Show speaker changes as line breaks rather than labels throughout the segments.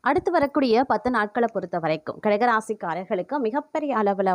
அடுத்து வரக்கூடிய 10 நாட்களை பொறுத்த வரைக்கும் கடகராசிக்காரர்களுக்கு மிகப்பெரிய அளவில்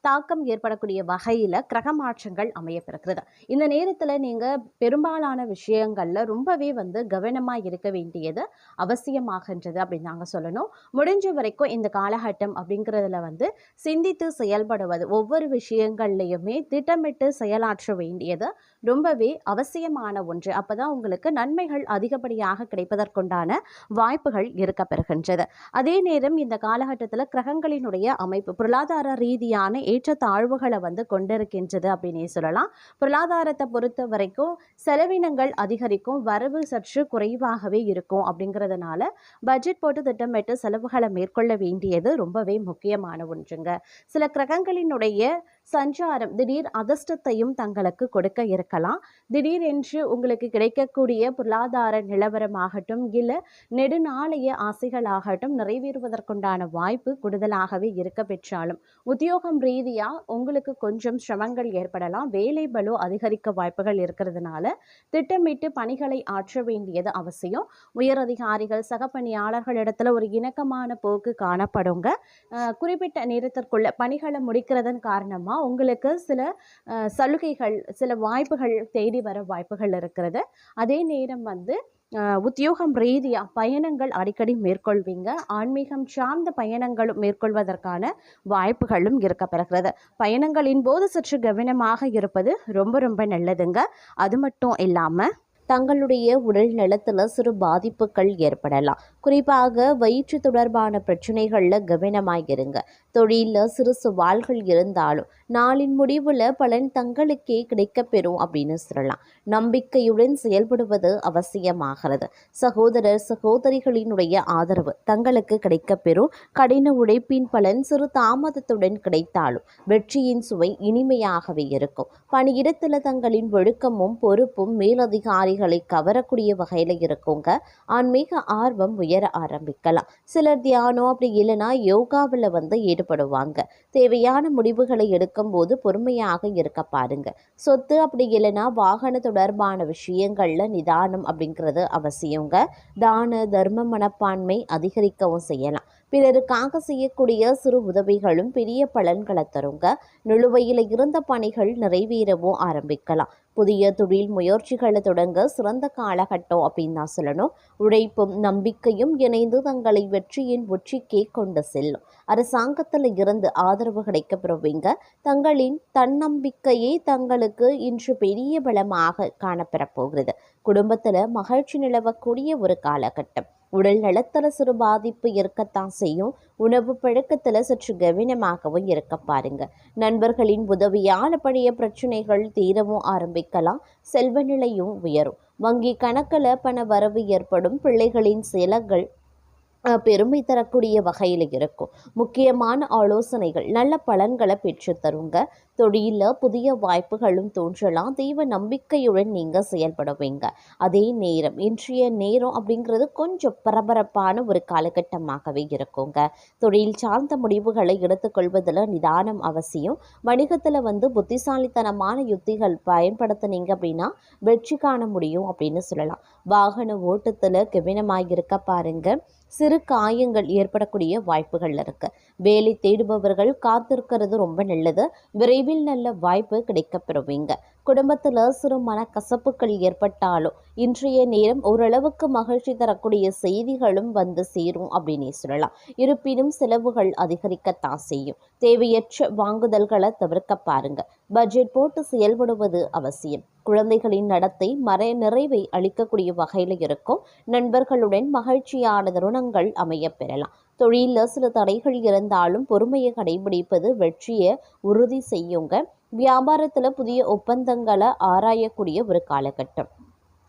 தாக்கம் ஏற்படக்கூடிய வகையில் கிரக மாற்றங்கள் அமையப்பெறுகிறது. இந்த நேரத்தில் நீங்கள் பெரும்பாலான விஷயங்களில் ரொம்பவே கவனமாக இருக்க வேண்டியது அவசியமாகின்றது அப்படின்னு நாங்கள் சொல்லணும். முடிஞ்ச வரைக்கும் இந்த காலகட்டம் அப்படிங்கிறதுல சிந்தித்து செயல்படுவது, ஒவ்வொரு விஷயங்கள்லையுமே திட்டமிட்டு செயலாற்ற வேண்டியது ரொம்பவே அவசியமான ஒன்று. அப்போதான் உங்களுக்கு நன்மைகள் அதிகப்படியாக கிடைப்பதற்குண்டான வாய்ப்புகள் இருக்கப்பெறுகின்றது. அதே நேரம் இந்த காலகட்டத்தில் கிரகங்களினுடைய அமைப்பு பொருளாதார ரீதியான ஏற்றத்தாழ்வுகளை கொண்டிருக்கின்றது அப்படின்னே சொல்லலாம். பொருளாதாரத்தை பொறுத்த வரைக்கும் செலவினங்கள் அதிகரிக்கும், வரவு சற்று குறைவாகவே இருக்கும். அப்படிங்கிறதுனால பட்ஜெட் போட்டு திட்டமிட்டு செலவுகளை மேற்கொள்ள வேண்டியது ரொம்பவே முக்கியமான ஒன்றுங்க. சில கிரகங்களினுடைய சஞ்சாரம் திடீர் அதிர்ஷ்டத்தையும் தங்களுக்கு கொடுக்க இருக்கலாம். திடீரென்று உங்களுக்கு கிடைக்கக்கூடிய பொருளாதார நிலவரமாகட்டும் இல்லை நெடுநாளைய ஆசைகளாகட்டும் நிறைவேறுவதற்குண்டான வாய்ப்பு கூடுதலாகவே இருக்க பெற்றாலும் உத்தியோகம் ரீதியாக உங்களுக்கு கொஞ்சம் சிரமங்கள் ஏற்படலாம். வேலை பளு அதிகரிக்க வாய்ப்புகள் இருக்கிறதுனால திட்டமிட்டு பணிகளை ஆற்ற வேண்டியது அவசியம். உயர் அதிகாரிகள் சக பணியாளர்களிடத்துல ஒரு இணக்கமான போக்கு காணப்படுங்க. குறிப்பிட்ட நேரத்திற்குள்ள பணிகளை முடிக்கிறதன் காரணமாக உங்களுக்கு சில சலுகைகள், சில வாய்ப்புகள் தேடி வர வாய்ப்புகள் இருக்கிறது. அதே நேரம் உத்தியோகம் ரீதியாக பயணங்கள் அடிக்கடி மேற்கொள்வீங்க. ஆன்மீகம் சார்ந்த பயணங்களும் மேற்கொள்வதற்கான வாய்ப்புகளும் இருக்கப்பெறுகிறது. பயணங்களின் போது சற்று கவனமாக இருப்பது ரொம்ப நல்லதுங்க. அது மட்டும் இல்லாமல் தங்களுடைய உடல் நலத்தில் சிறு பாதிப்புகள் ஏற்படலாம். குறிப்பாக வயிற்று தொடர்பான பிரச்சனைகளில் கவனமாக இருங்க. தொழிலில் சிறு சவால்கள் இருந்தாலும் நாளின் முடிவில் பலன் தங்களுக்கே கிடைக்கப்பெறும் அப்படின்னு சொல்லலாம். நம்பிக்கையுடன் செயல்படுவது அவசியமாகிறது. சகோதரர் சகோதரிகளினுடைய ஆதரவு தங்களுக்கு கிடைக்கப்பெறும். கடின உழைப்பின் பலன் சிறு தாமதத்துடன் கிடைத்தாலும் வெற்றியின் சுவை இனிமையாகவே இருக்கும். பணியிடத்தில் தங்களின் ஒழுக்கமும் பொறுப்பும் மேலதிகாரிகளை கவரக்கூடிய வகையில் இருக்குங்க. ஆன்மீக ஆர்வம் உயர ஆரம்பிக்கலாம். சிலர் தியானம் அப்படி இல்லைன்னா யோகாவில் ஈடுபடுவாங்க. தேவையான முடிவுகளை எடுக்கும் போது பொறுமையாக இருக்க பாருங்க. சொத்து அப்படி இல்லைன்னா வாகன தொடர்பான விஷயங்கள்ல நிதானம் அப்படிங்கிறது அவசியங்க. தான தர்ம மனப்பான்மை அதிகரிக்கவும் செய்யலாம். பிறருக்காக செய்யக்கூடிய சிறு உதவிகளும் பெரிய பலன்களை தருங்க. நிலுவையில் இருந்த பணிகள் நிறைவேறவும் ஆரம்பிக்கலாம். புதிய தொழில் முயற்சிகளை தொடங்க சிறந்த காலகட்டம் அப்படின்னு தான் சொல்லணும். உழைப்பும் நம்பிக்கையும் இணைந்து தங்களை வெற்றியின் உச்சிக்கே கொண்டு செல்லும். அரசாங்கத்தில் இருந்து ஆதரவு கிடைக்கப்பெறுவீங்க. தங்களின் தன்னம்பிக்கையே தங்களுக்கு இன்று பெரிய பலமாக காணப்பெறப் போகிறது. குடும்பத்தில் மகிழ்ச்சி நிலவக்கூடிய ஒரு காலகட்டம். உடல் நலத்தில் சிறு பாதிப்பு இருக்கத்தான் செய்யும். உணவு பழக்கத்தில் சற்று கவனமாகவும் இருக்க பாருங்க. நண்பர்களின் உதவியால் பழைய பிரச்சனைகள் தீரவும் ஆரம்பிக்கலாம். செல்வ நிலையும் உயரும். வங்கி கணக்கில் பண வரவு ஏற்படும். பிள்ளைகளின் செலவுகள் பெருமை தரக்கூடிய வகையில் இருக்கும். முக்கியமான ஆலோசனைகள் நல்ல பலன்களை பெற்று தருங்க. தொழிலில் புதிய வாய்ப்புகளும் தோன்றலாம். தெய்வ நம்பிக்கையுடன் நீங்கள் செயல்படுவீங்க. அதே நேரம் இன்றைய நேரம் அப்படிங்கிறது கொஞ்சம் பரபரப்பான ஒரு காலகட்டமாகவே இருக்குங்க. தொழில் சார்ந்த முடிவுகளை எடுத்துக்கொள்வதில் நிதானம் அவசியம். வணிகத்தில் புத்திசாலித்தனமான யுத்திகள் பயன்படுத்தினீங்க அப்படின்னா வெற்றி காண முடியும் அப்படின்னு சொல்லலாம். வாகன ஓட்டத்தில் கவனமாக இருக்க பாருங்க. சிறு காயங்கள் ஏற்படக்கூடிய வாய்ப்புகள் இருக்கு. வேலை தேடுபவர்கள் காத்திருக்கிறது ரொம்ப நல்லது. விரைவில் நல்ல வாய்ப்பு கிடைக்கப்பெறுவீங்க. குடும்பத்தில் சிறு மனக்கசப்புகள் ஏற்பட்டாலும் இன்றைய நேரம் ஓரளவுக்கு மகிழ்ச்சி தரக்கூடிய செய்திகளும் சேரும் அப்படின்னே சொல்லலாம். இருப்பினும் செலவுகள் அதிகரிக்கத்தான் செய்யும். தேவையற்ற வாங்குதல்களை தவிர்க்க பாருங்க. பட்ஜெட் போட்டு செயல்படுவது அவசியம். குழந்தைகளின் நடத்தை நிறைவை அளிக்கக்கூடிய வகையில் இருக்கும். நண்பர்களுடன் மகிழ்ச்சியான தருணங்கள் அமைய பெறலாம். தொழிலில் சில தடைகள் இருந்தாலும் பொறுமையை கடைபிடிப்பது வெற்றியை உறுதி செய்யுங்க. வியாபாரத்தில் புதிய ஒப்பந்தங்களை ஆராயக்கூடிய ஒரு காலகட்டம்.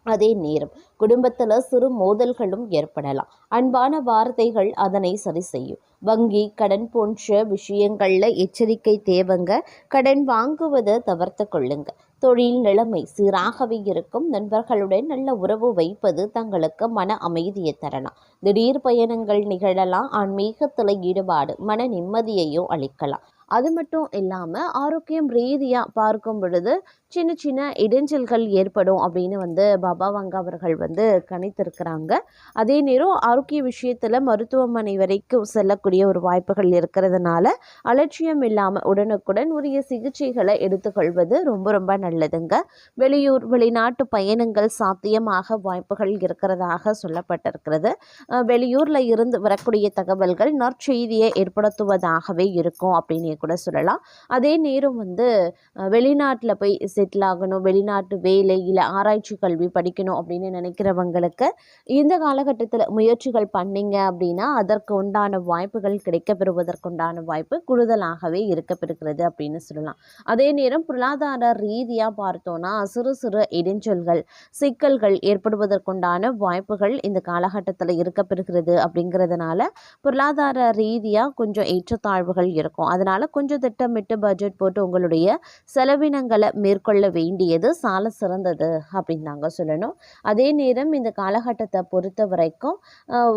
அதே நேரம் குடும்பத்தில் சிறு மோதல்களும் ஏற்படலாம். அன்பான வார்த்தைகள் அதனை சரி செய்யும். வங்கி கடன் போன்ற விஷயங்கள்ல எச்சரிக்கை தேவைங்க. கடன் வாங்குவதை தவிர்த்து கொள்ளுங்க. தொழில் நிலைமை சீராகவே இருக்கும். நண்பர்களுடன் நல்ல உறவு வைப்பது தங்களுக்கு மன அமைதியை தரலாம். திடீர் பயணங்கள் நிகழலாம். ஆன்மீகத்தில் ஈடுபாடு மன நிம்மதியையும் அளிக்கலாம். அது மட்டும் இல்லாமல் ஆரோக்கியம் ரீதியாக பார்க்கும் பொழுது சின்ன சின்ன இடைஞ்சல்கள் ஏற்படும் அப்படின்னு பாபா வங்கா அவர்கள் கணித்திருக்கிறாங்க. அதே நேரம் ஆரோக்கிய விஷயத்தில் மருத்துவமனை வரைக்கும் செல்லக்கூடிய ஒரு வாய்ப்புகள் இருக்கிறதுனால அலட்சியம் இல்லாமல் உடனுக்குடன் உரிய சிகிச்சைகளை எடுத்துக்கொள்வது ரொம்ப ரொம்ப நல்லதுங்க. வெளியூர் வெளிநாட்டு பயணங்கள் சாத்தியமாக வாய்ப்புகள் இருக்கிறதாக சொல்லப்பட்டிருக்கிறது. வெளியூரில் இருந்து வரக்கூடிய தகவல்கள் நற்செய்தியை ஏற்படுத்துவதாகவே இருக்கும் அப்படின்னு கூட சொல்லலாம். அதே நேரம் வெளிநாட்டில் போய் செட்டில் ஆகணும், வெளிநாட்டு வேலை இல்லை ஆராய்ச்சி கல்வி படிக்கணும் அப்படின்னு நினைக்கிறவங்களுக்கு இந்த காலகட்டத்தில் முயற்சிகள் பண்ணிங்க அப்படின்னா அதற்கு உண்டான வாய்ப்புகள் கிடைக்கப்பெறுவதற்குண்டான வாய்ப்பு கூடுதலாகவே இருக்கப்பெறுகிறது அப்படின்னு சொல்லலாம். அதே நேரம் பொருளாதார ரீதியாக பார்த்தோன்னா சிறு சிறு இடைஞ்சல்கள் சிக்கல்கள் ஏற்படுவதற்குண்டான வாய்ப்புகள் இந்த காலகட்டத்தில் இருக்கப்பெறுகிறது. அப்படிங்கிறதுனால பொருளாதார ரீதியாக கொஞ்சம் ஏற்றத்தாழ்வுகள் இருக்கும். அதனால் கொஞ்சம் திட்டமிட்டு பட்ஜெட் போட்டு உங்களுடைய செலவினங்களை மேற்கொள்ள வேண்டியது சால சிறந்தது அப்படின்னு நாங்க சொல்லணும். அதே நேரம் இந்த காலகட்டத்தை பொறுத்த வரைக்கும்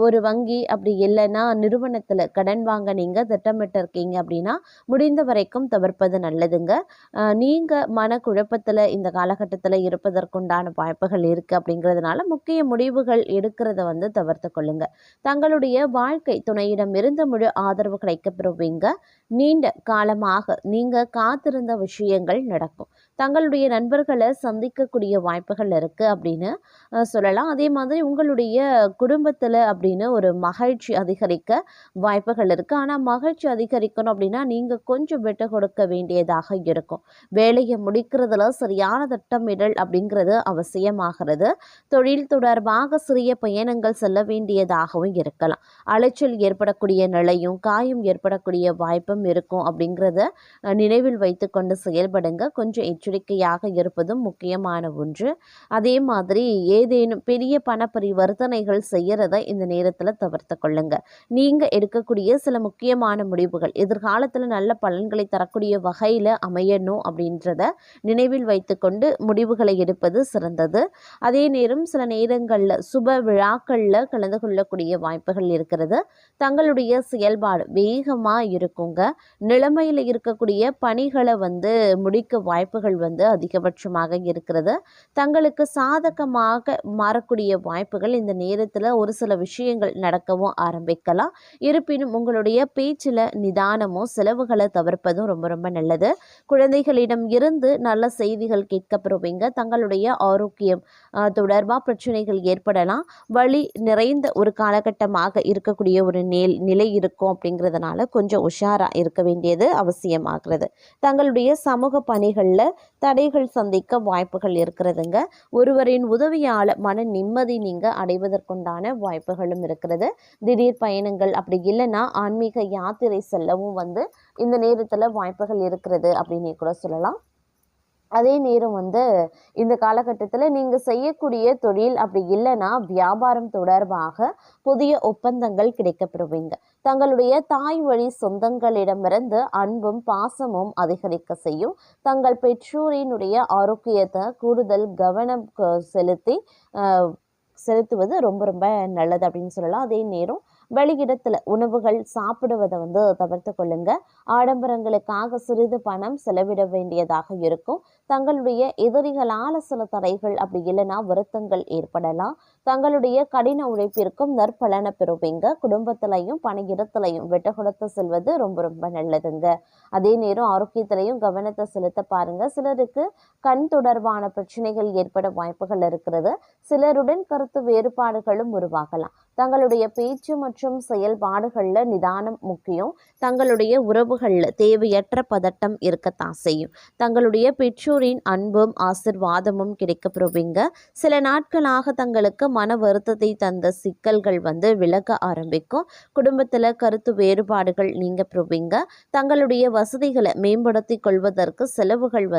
ஒரு வங்கி அப்படி இல்லைன்னா நிறுவனத்தில் கடன் வாங்க நீங்கள் திட்டமிட்டு இருக்கீங்க அப்படின்னா முடிந்த வரைக்கும் தவிர்ப்பது நல்லதுங்க. நீங்கள் மனக்குழப்பத்தில் இந்த காலகட்டத்தில் இருப்பதற்குண்டான வாய்ப்புகள் இருக்குது. அப்படிங்கிறதுனால முக்கிய முடிவுகள் எடுக்கிறத தவிர்த்து கொள்ளுங்க. தங்களுடைய வாழ்க்கை துணையிடமிருந்து முழு ஆதரவு கிடைக்கப்பெறுவீங்க. நீண்ட காலமாக நீங்கள் காத்திருந்த விஷயங்கள் நடக்கும். தங்களுடைய நண்பர்களை சந்திக்கக்கூடிய வாய்ப்புகள் இருக்குது அப்படின்னு சொல்லலாம். அதே மாதிரி உங்களுடைய குடும்பத்தில் அப்படின்னு ஒரு மகிழ்ச்சி அதிகரிக்க வாய்ப்புகள் இருக்குது. ஆனால் மகிழ்ச்சி அதிகரிக்கணும் அப்படின்னா நீங்கள் கொஞ்சம் விட்டு கொடுக்க வேண்டியதாக இருக்கும். வேலையை முடிக்கிறதுல சரியான திட்டமிடல் அப்படிங்கிறது அவசியமாகிறது. தொழில் தொடர்பாக சிறிய பயணங்கள் செல்ல வேண்டியதாகவும் இருக்கலாம். அலைச்சல் ஏற்படக்கூடிய நிலையும் காயம் ஏற்படக்கூடிய வாய்ப்பும் இருக்கும். அப்படிங்கிறத நினைவில் வைத்து கொண்டு செயல்படுங்க. கொஞ்சம் எச்சரிக்கையாக இருப்பதும் முக்கியமான ஒன்று. அதே மாதிரி ஏதேனும் பெரிய பண பரிவர்த்தனைகள் செய்யறதை இந்த நேரத்தில் தவிர்த்து கொள்ளுங்க. நீங்கள் எடுக்கக்கூடிய சில முக்கியமான முடிவுகள் எதிர்காலத்தில் நல்ல பலன்களை தரக்கூடிய வகையில் அமையணும் அப்படின்றத நினைவில் வைத்துக்கொண்டு முடிவுகளை எடுப்பது சிறந்தது. அதே நேரம் சில நேரங்களில் சுப விழாக்களில் கலந்து கொள்ளக்கூடிய வாய்ப்புகள் இருக்கிறது. தங்களுடைய செயல்பாடு வேகமாக இருக்குங்க. நிலைமையில் இருக்கக்கூடிய பணிகளை முடிக்க வாய்ப்புகள் அதிகபட்சமாக இருக்கிறது. தங்களுக்கு சாதகமாக மாறக்கூடிய வாய்ப்புகள் இந்த நேரத்தில் ஒரு சில விஷயங்கள் நடக்கவும் ஆரம்பிக்கலாம். இருப்பினும் உங்களுடைய பேச்சில் நிதானமும் செலவுகளை தவிர்ப்பதும் ரொம்ப ரொம்ப நல்லது. குழந்தைகளிடம் இருந்து நல்ல செய்திகள் கேட்கப்படுவீங்க. தங்களுடைய ஆரோக்கியம் தொடர்பாக பிரச்சனைகள் ஏற்படலாம். வலி நிறைந்த ஒரு காலகட்டமாக இருக்கக்கூடிய ஒரு நிலை இருக்கும். அப்படிங்கிறதுனால கொஞ்சம் உஷாராக இருக்க வேண்டியது அவசியமாகிறது. தங்களுடைய சமூக பணிகளில் தடைகள் சந்திக்க வாய்ப்புகள் இருக்கிறதுங்க. ஒருவரின் உதவியால் மன நிம்மதி நீங்கள் அடைவதற்குண்டான வாய்ப்புகளும் இருக்கிறது. திடீர் பயணங்கள் அப்படி இல்லைன்னா ஆன்மீக யாத்திரை செல்லவும் இந்த நேரத்தில் வாய்ப்புகள் இருக்கிறது அப்படின்னு கூட சொல்லலாம். அதே நேரம் இந்த காலகட்டத்தில் நீங்கள் செய்யக்கூடிய தொழில் அப்படி இல்லைன்னா வியாபாரம் தொடர்பாக புதிய ஒப்பந்தங்கள் கிடைக்கப்பெறுவீங்க. தங்களுடைய தாய் வழி சொந்தங்களிடமிருந்து அன்பும் பாசமும் அதிகரிக்க செய்யும். தங்கள் பெற்றோரினுடைய ஆரோக்கியத்தை கூடுதல் கவனம் செலுத்துவது ரொம்ப ரொம்ப நல்லது அப்படின்னு சொல்லலாம். அதே நேரம் வெளியிடத்தில் உணவுகள் சாப்பிடுவதை தவிர்த்து கொள்ளுங்க. ஆடம்பரங்களுக்காக சிறிது பணம் செலவிட வேண்டியதாக இருக்கும். தங்களுடைய எதிரிகளால் சில தடைகள் அப்படி இல்லைன்னா வருத்தங்கள் ஏற்படலாம். தங்களுடைய கடின உழைப்பிற்கும் நற்பலனை பெறுவீங்க. குடும்பத்திலையும் பணியிடத்திலையும் விட்டு கொடுத்து செல்வது ரொம்ப ரொம்ப நல்லதுங்க. அதே நேரம் ஆரோக்கியத்திலையும் கவனத்தை செலுத்த பாருங்க. சிலருக்கு கண் தொடர்பான பிரச்சனைகள் ஏற்பட வாய்ப்புகள் இருக்கிறது. சிலருடன் கருத்து வேறுபாடுகளும் உருவாகலாம். தங்களுடைய பேச்சு மற்றும் செயல்பாடுகளில் நிதானம் முக்கியம். தங்களுடைய உறவுகளில் தேவையற்ற பதட்டம் இருக்கத்தான் செய்யும். தங்களுடைய பெற்றோரின் அன்பும் ஆசிர்வாதமும் கிடைக்கப்பெறுவீங்க. சில நாட்களாக தங்களுக்கு மன வருத்தத்தை தந்த சிக்கல்கள் விலக ஆரம்பிக்கும். குடும்பத்தில் கருத்து வேறுபாடுகள் நீங்க பெறுவீங்க. தங்களுடைய வசதிகளை மேம்படுத்தி கொள்வதற்கு செலவுகள்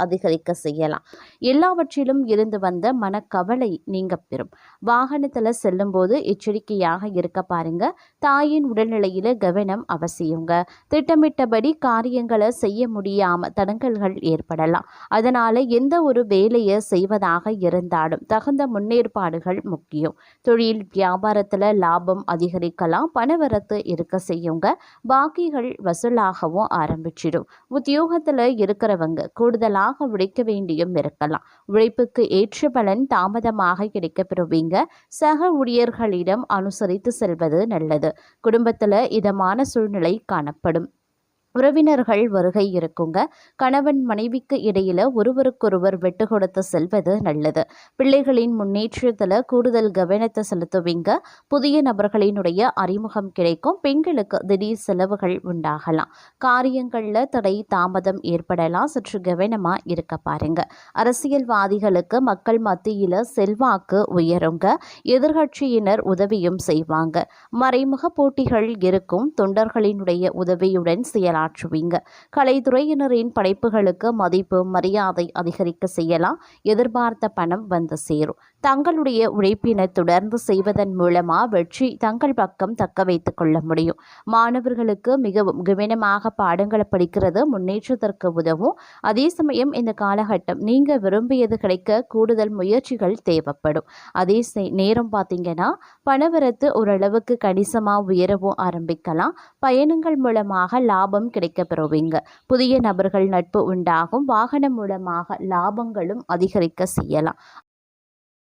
அதிகரிக்க செய்யலாம். எல்லாவற்றிலும் இருந்து வந்த மனக்கவலை நீங்க பெறும். வாகனத்தில் செல்லும் போது எச்சரிக்கையாக இருக்க பாருங்க. தாயின் உடல்நிலையில கவனம் அவசியங்க. திட்டமிட்டபடி காரியங்களை செய்ய முடியாம தடங்கல்கள் ஏற்படலாம். அதனால எந்த ஒரு வேலையை செய்வதாக இருந்தாலும் தகுந்த முன்னேற்பாடுகள் முக்கியம். தொழில் வியாபாரத்தில் லாபம் அதிகரிக்கலாம், பணவரத்து இருக்க செய்யுங்க. பாக்கிகள் வசூலாகவும் ஆரம்பிச்சிடும். உத்தியோகத்தில் இருக்கிறவங்க கூடுதலாக உழைக்க வேண்டியும் இருக்கலாம். உழைப்புக்கு ஏற்ற பலன் தாமதமாக கிடைக்கப்பெறுவீங்க. சக ஊழியர்களிடம் அனுசரித்து செல்வது நல்லது. குடும்பத்தில் இதமான சூழ்நிலை காணப்படும். உறவினர்கள் வருகை இருக்குங்க. கணவன் மனைவிக்கு இடையில ஒருவருக்கொருவர் விட்டு கொடுத்து செல்வது நல்லது. பிள்ளைகளின் முன்னேற்றத்தில் கூடுதல் கவனத்தை செலுத்துவீங்க. புதிய நபர்களினுடைய அறிமுகம் கிடைக்கும். பெண்களுக்கு திடீர் செலவுகள் உண்டாகலாம். காரியங்களில் தடை தாமதம் ஏற்படலாம். சற்று கவனமா இருக்க பாருங்க. அரசியல்வாதிகளுக்கு மக்கள் மத்தியில செல்வாக்கு உயருங்க. எதிர்கட்சியினர் உதவியும் செய்வாங்க. மறைமுக போட்டிகள் இருக்கும். தொண்டர்களினுடைய உதவியுடன் செயலாற்றுவீங்க. கலைத்துறையினரின் படைப்புகளுக்கு மதிப்பு மரியாதை அதிகரிக்க செய்யலாம். எதிர்பார்த்த பணம் வந்து சேரும். தங்களுடைய உழைப்பினை தொடர்ந்து செய்வதன் மூலமா வெற்றி தங்கள் பக்கம் தக்க வைத்துக் கொள்ள முடியும். மாணவர்களுக்கு மிகவும் கவனமாக பாடங்களை படிக்கிறது முன்னேற்றத்திற்கு உதவும். அதே சமயம் இந்த காலகட்டம் நீங்க விரும்பியது கிடைக்க கூடுதல் முயற்சிகள் தேவைப்படும். அதே நேரம் பார்த்தீங்கன்னா பணவரத்து ஓரளவுக்கு கணிசமாக உயரவும் ஆரம்பிக்கலாம். பயணங்கள் மூலமாக லாபம் கிடைக்க பெறுவீங்க. புதிய நபர்கள் நட்பு உண்டாகும். வாகனம் மூலமாக லாபங்களும் அதிகரிக்க செய்யலாம்.